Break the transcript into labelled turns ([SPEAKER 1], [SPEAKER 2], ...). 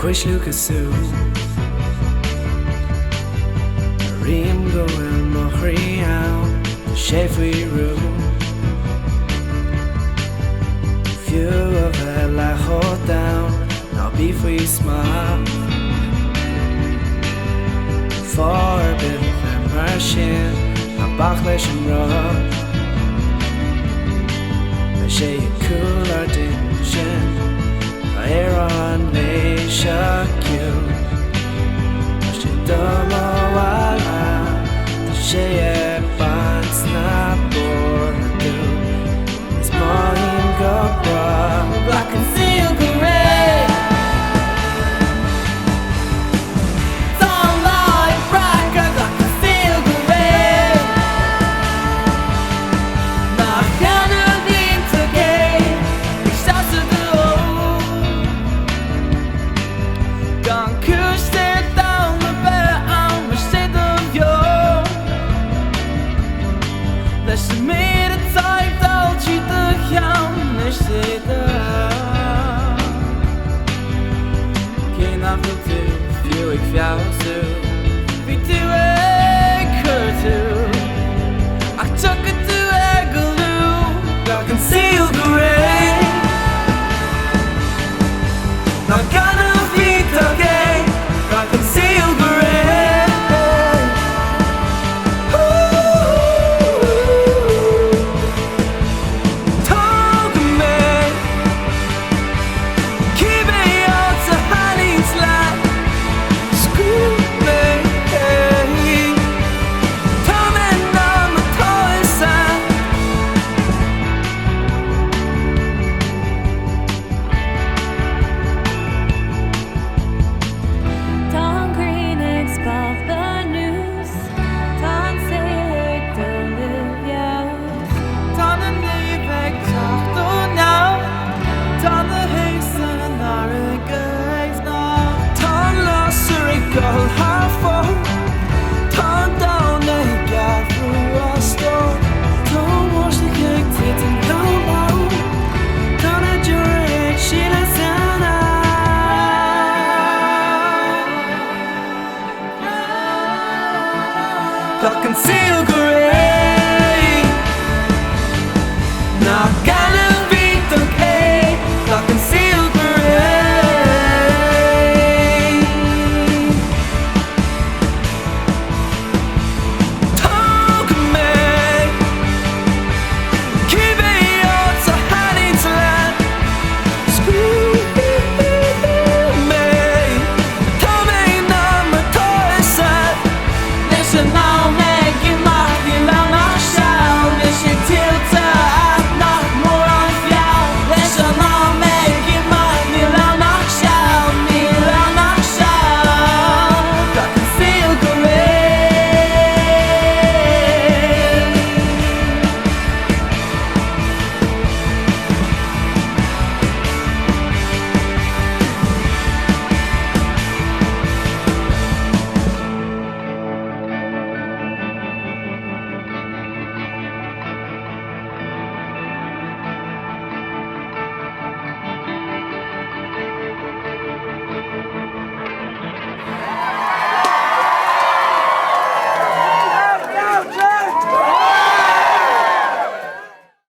[SPEAKER 1] Push Lucas Rim goin mochri out Chef we room Few of it like hold down Now beef we smile For a bit of immersion A backlash and rock A shade cool or dingy Air on nation you She don't know why She pants na bordo It's morning go black and seal gray Don't like black and seal gray Not gonna leave today Ich schaue du Gone kush it down the bed I'm a shade of you Let's meet a time don't you the young shade Geen af en toe viel ik jou zo Wie doe ik er toe I took it to Egeloo I can seal the rain Not gonna be okay I can seal the rain Talk me Keep it out to Hallie's light Screw me Torment on my toy side
[SPEAKER 2] Tom Green export the news Tom Sailor de Livia's
[SPEAKER 1] Tan en ik zag door nou Tan de heesen naar een geest nou Tan lasser ik al haar voor Tan down ik ga voor een storm Tan was de gek dit en dan nou Tan het jure ik zie de zana I can see you great